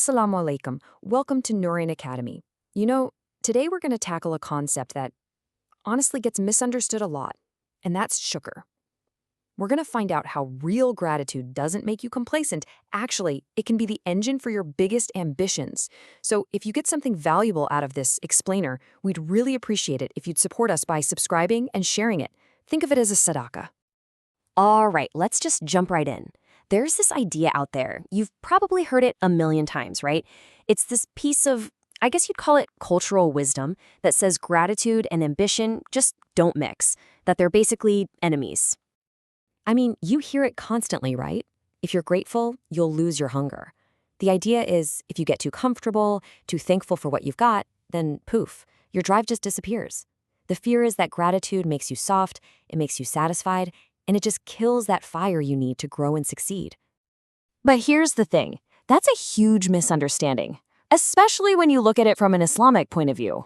Assalamu alaikum. Welcome to Noreen Academy. You know, today we're going to tackle a concept that honestly gets misunderstood a lot, and that's shukr. We're going to find out how real gratitude doesn't make you complacent. Actually, it can be the engine for your biggest ambitions. So if you get something valuable out of this explainer, we'd really appreciate it if you'd support us by subscribing and sharing it. Think of it as a sadaqah. All right, let's just jump right in. There's this idea out there. You've probably heard it a million times, right? It's this piece of, I guess you'd call it cultural wisdom, that says gratitude and ambition just don't mix, that they're basically enemies. I mean, you hear it constantly, right? If you're grateful, you'll lose your hunger. The idea is if you get too comfortable, too thankful for what you've got, then poof, your drive just disappears. The fear is that gratitude makes you soft, it makes you satisfied, and it just kills that fire you need to grow and succeed. But here's the thing. That's a huge misunderstanding, especially when you look at it from an Islamic point of view.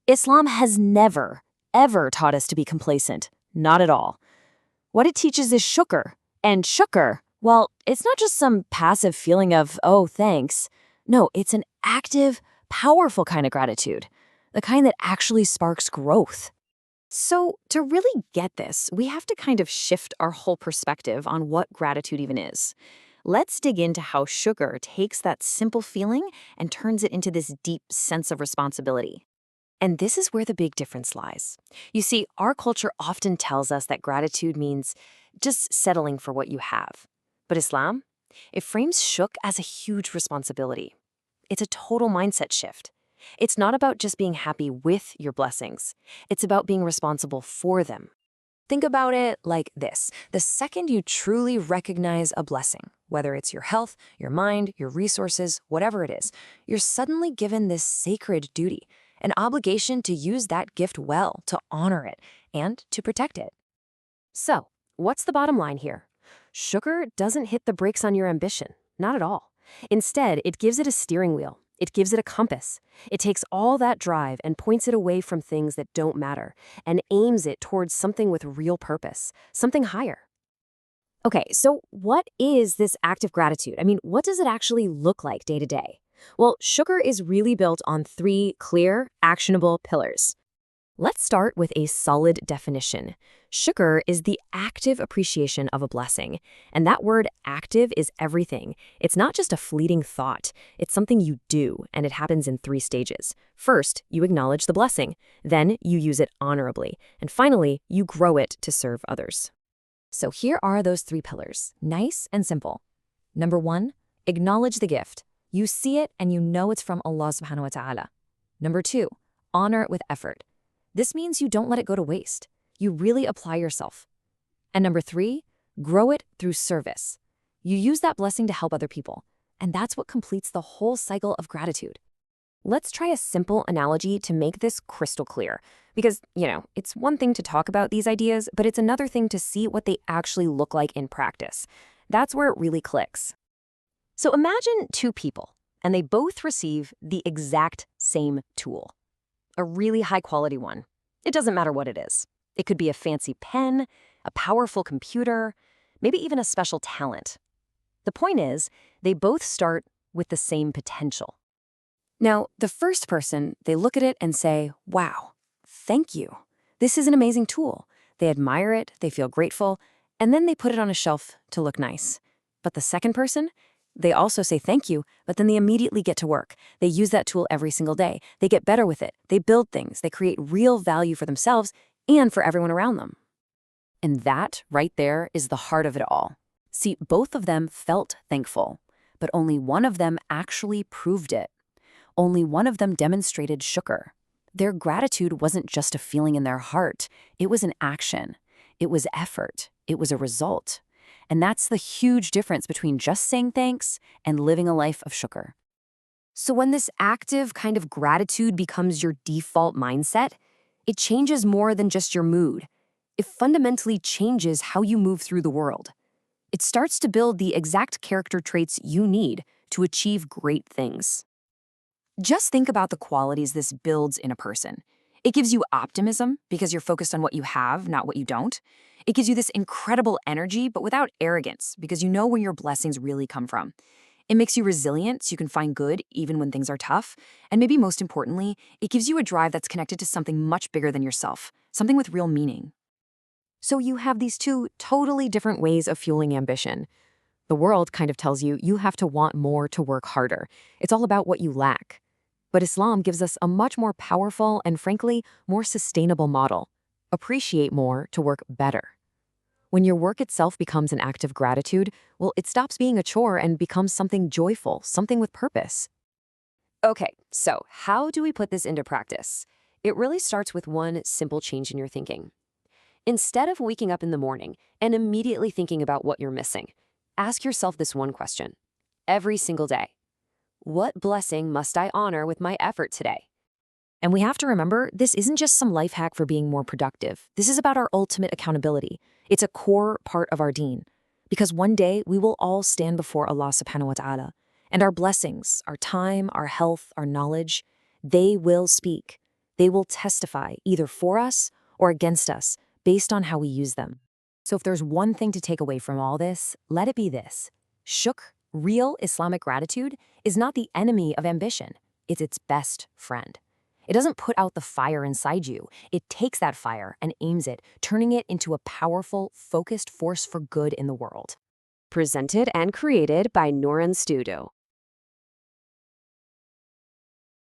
Islam has never, ever taught us to be complacent. Not at all. What it teaches is shukr. And shukr, well, it's not just some passive feeling of, oh, thanks. No, it's an active, powerful kind of gratitude. The kind that actually sparks growth. So to really get this, we have to kind of shift our whole perspective on what gratitude even is. Let's dig into how shukr takes that simple feeling and turns it into this deep sense of responsibility. And this is where the big difference lies. You see, our culture often tells us that gratitude means just settling for what you have. But Islam, it frames shukr as a huge responsibility. It's a total mindset shift. It's not about just being happy with your blessings. It's about being responsible for them. Think about it like this. The second you truly recognize a blessing, whether it's your health, your mind, your resources, whatever it is, you're suddenly given this sacred duty, an obligation to use that gift well, to honor it, and to protect it. So, what's the bottom line here? Shukr doesn't hit the brakes on your ambition, not at all. Instead, it gives it a steering wheel. It gives it a compass. It takes all that drive and points it away from things that don't matter and aims it towards something with real purpose, something higher. Okay, so what is this act of gratitude? I mean, what does it actually look like day to day? Well, shukr is really built on 3 clear, actionable pillars. Let's start with a solid definition. Shukr is the active appreciation of a blessing. And that word active is everything. It's not just a fleeting thought. It's something you do, and it happens in 3 stages. First, you acknowledge the blessing. Then, you use it honorably. And finally, you grow it to serve others. So here are those 3 pillars, nice and simple. Number 1, acknowledge the gift. You see it and you know it's from Allah subhanahu wa ta'ala. Number 2, honor it with effort. This means you don't let it go to waste. You really apply yourself. And number 3, grow it through service. You use that blessing to help other people. And that's what completes the whole cycle of gratitude. Let's try a simple analogy to make this crystal clear. Because, it's one thing to talk about these ideas, but it's another thing to see what they actually look like in practice. That's where it really clicks. So imagine 2 people, and they both receive the exact same tool. A really high-quality one. It doesn't matter what it is. It could be a fancy pen, a powerful computer, maybe even a special talent. The point is, they both start with the same potential. Now, the first person, they look at it and say, wow, thank you. This is an amazing tool. They admire it, they feel grateful, and then they put it on a shelf to look nice. But the second person, they also say thank you, but then they immediately get to work. They use that tool every single day. They get better with it. They build things. They create real value for themselves and for everyone around them. And that right there is the heart of it all. See, both of them felt thankful, but only one of them actually proved it. Only one of them demonstrated shukr. Their gratitude wasn't just a feeling in their heart. It was an action. It was effort. It was a result. And that's the huge difference between just saying thanks and living a life of shukr. So when this active kind of gratitude becomes your default mindset, it changes more than just your mood. It fundamentally changes how you move through the world. It starts to build the exact character traits you need to achieve great things. Just think about the qualities this builds in a person. It gives you optimism because you're focused on what you have, not what you don't. It gives you this incredible energy, but without arrogance because you know where your blessings really come from. It makes you resilient so you can find good even when things are tough. And maybe most importantly, it gives you a drive that's connected to something much bigger than yourself, something with real meaning. So you have these two totally different ways of fueling ambition. The world kind of tells you you have to want more to work harder. It's all about what you lack. But Islam gives us a much more powerful and, frankly, more sustainable model. Appreciate more to work better. When your work itself becomes an act of gratitude, well, it stops being a chore and becomes something joyful, something with purpose. Okay, so how do we put this into practice? It really starts with one simple change in your thinking. Instead of waking up in the morning and immediately thinking about what you're missing, ask yourself this one question every single day. What blessing must I honor with my effort today? And we have to remember, this isn't just some life hack for being more productive. This is about our ultimate accountability. It's a core part of our deen. Because one day we will all stand before Allah subhanahu wa ta'ala. And our blessings, our time, our health, our knowledge, they will speak. They will testify either for us or against us based on how we use them. So if there's one thing to take away from all this, let it be this. Shukr, real Islamic gratitude, is not the enemy of ambition. It's its best friend. It doesn't put out the fire inside you. It takes that fire and aims it, turning it into a powerful, focused force for good in the world. Presented and created by Noran Studio.